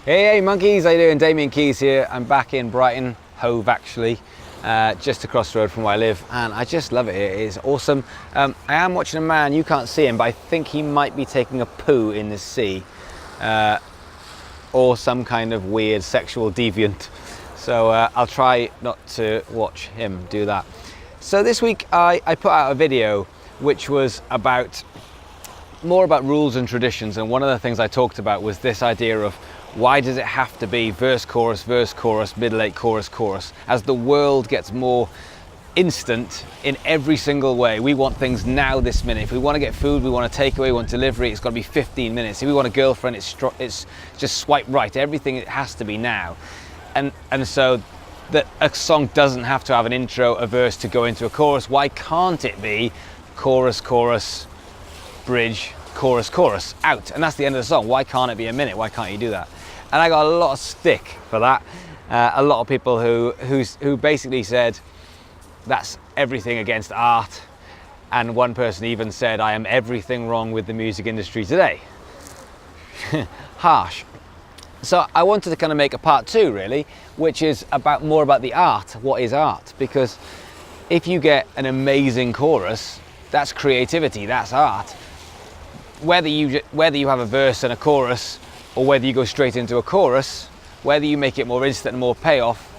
Hey monkeys, how you doing? Damian Keys here. I'm back in Brighton, Hove actually, just across the road from where I live, and I just love it here. It is awesome. I am watching a man, you can't see him, but I think he might be taking a poo in the sea, or some kind of weird sexual deviant. So I'll try not to watch him do that. So this week I put out a video which was more about rules and traditions, and one of the things I talked about was this idea of why does it have to be verse, chorus, middle eight, chorus, chorus? As the world gets more instant in every single way, we want things now, this minute. If we want to get food, we want a takeaway, we want delivery, it's got to be 15 minutes. If we want a girlfriend, it's just swipe right. Everything, it has to be now. And so that a song doesn't have to have an intro, a verse to go into a chorus. Why can't it be chorus, chorus, bridge, chorus, chorus, out? And that's the end of the song. Why can't it be a minute? Why can't you do that? And I got a lot of stick for that. A lot of people who basically said that's everything against art. And one person even said, I am everything wrong with the music industry today. Harsh. So I wanted to kind of make a part two, really, which is more about the art. What is art? Because if you get an amazing chorus, that's creativity, that's art. Whether you have a verse and a chorus, or whether you go straight into a chorus, whether you make it more instant and more payoff,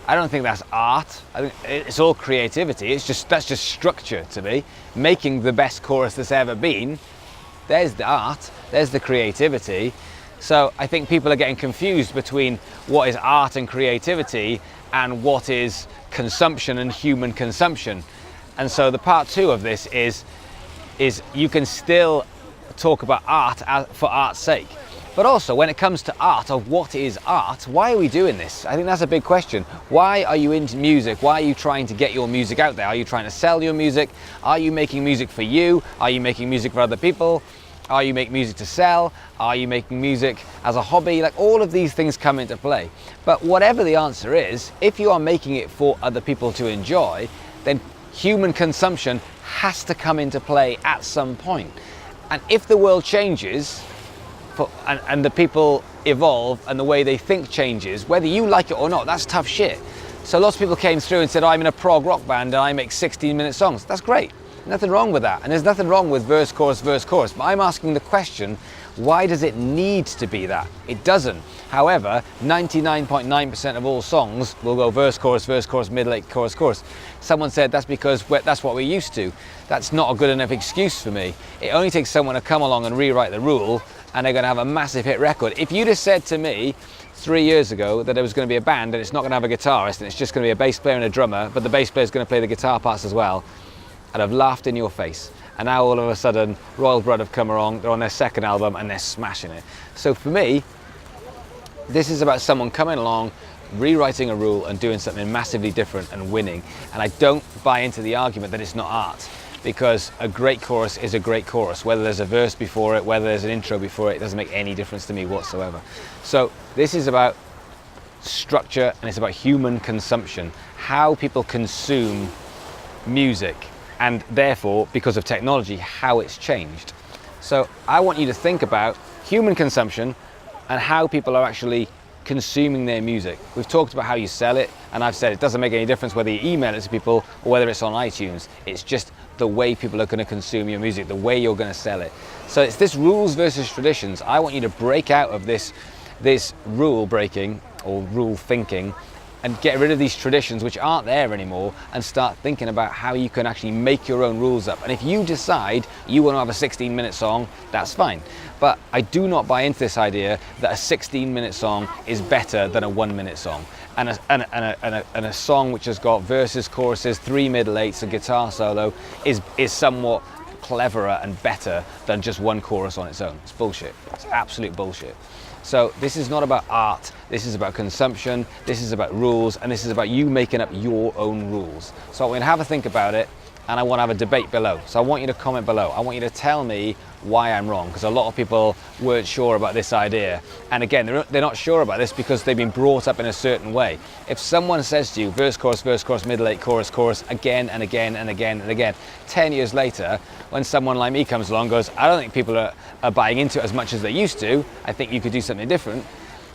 I don't think that's art. I think it's all creativity. That's just structure to me. Making the best chorus that's ever been, there's the art, there's the creativity. So I think people are getting confused between what is art and creativity and what is consumption and human consumption. And so the part two of this is you can still talk about art for art's sake. But also, when it comes to art, of what is art, why are we doing this? I think that's a big question. Why are you into music? Why are you trying to get your music out there? Are you trying to sell your music? Are you making music for you? Are you making music for other people? Are you making music to sell? Are you making music as a hobby? Like, all of these things come into play. But whatever the answer is, if you are making it for other people to enjoy, then human consumption has to come into play at some point. And if the world changes, and the people evolve and the way they think changes, whether you like it or not, that's tough shit. So lots of people came through and said, I'm in a prog rock band and I make 16-minute songs. That's great. Nothing wrong with that. And there's nothing wrong with verse, chorus, verse, chorus. But I'm asking the question, why does it need to be that? It doesn't. However, 99.9% of all songs will go verse, chorus, middle eight, chorus, chorus. Someone said that's because that's what we're used to. That's not a good enough excuse for me. It only takes someone to come along and rewrite the rule, and they're going to have a massive hit record. If you'd have said to me 3 years ago that there was going to be a band and it's not going to have a guitarist and it's just going to be a bass player and a drummer, but the bass player is going to play the guitar parts as well, I'd have laughed in your face. And now all of a sudden, Royal Blood have come along, they're on their second album and they're smashing it. So for me, this is about someone coming along, rewriting a rule and doing something massively different and winning. And I don't buy into the argument that it's not art, because a great chorus is a great chorus. Whether there's a verse before it, whether there's an intro before it, it doesn't make any difference to me whatsoever. So this is about structure and it's about human consumption, how people consume music, and therefore, because of technology, how it's changed. So I want you to think about human consumption and how people are actually consuming their music. We've talked about how you sell it, and I've said it doesn't make any difference whether you email it to people or whether it's on iTunes. It's just the way people are going to consume your music, the way you're going to sell it. So it's this rules versus traditions. I want you to break out of this rule breaking or rule thinking and get rid of these traditions which aren't there anymore and start thinking about how you can actually make your own rules up. And if you decide you want to have a 16-minute song, that's fine. But I do not buy into this idea that a 16-minute song is better than a 1-minute song. And a song which has got verses, choruses, 3 middle eights, a guitar solo is somewhat cleverer and better than just one chorus on its own. It's bullshit. It's absolute bullshit. So this is not about art, this is about consumption, this is about rules, and this is about you making up your own rules. So I'm going to have a think about it, and I want to have a debate below. So I want you to comment below. I want you to tell me why I'm wrong, because a lot of people weren't sure about this idea. And again, they're not sure about this because they've been brought up in a certain way. If someone says to you, verse, chorus, middle eight, chorus, chorus, again and again and again and again, 10 years later, when someone like me comes along and goes, I don't think people are buying into it as much as they used to, I think you could do something different,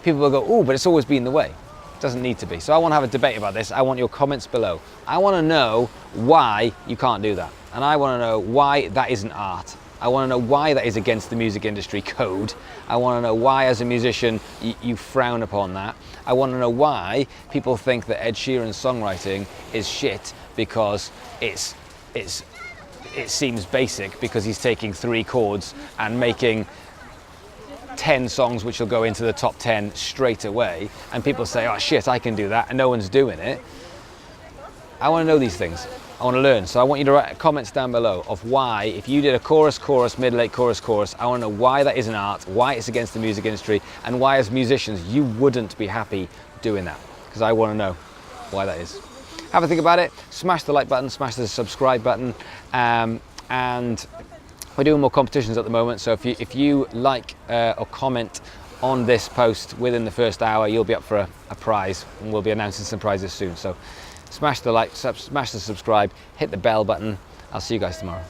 people will go, oh, but it's always been the way. It doesn't need to be. So I want to have a debate about this. I want your comments below. I want to know why you can't do that. And I want to know why that isn't art. I want to know why that is against the music industry code. I want to know why, as a musician, you frown upon that. I want to know why people think that Ed Sheeran's songwriting is shit because it seems basic, because he's taking 3 chords and making 10 songs which will go into the top 10 straight away, and people say, oh shit, I can do that, and no one's doing it. I want to know these things. I want to learn. So I want you to write comments down below of why, if you did a chorus, middle 8, chorus, I want to know why that isn't art, why it's against the music industry, and why as musicians you wouldn't be happy doing that, because I want to know why that is. Have a think about it, smash the like button, smash the subscribe button, and we're doing more competitions at the moment, so if you like or comment on this post within the first hour, you'll be up for a prize, and we'll be announcing some prizes soon. So smash the like, smash the subscribe, hit the bell button. I'll see you guys tomorrow.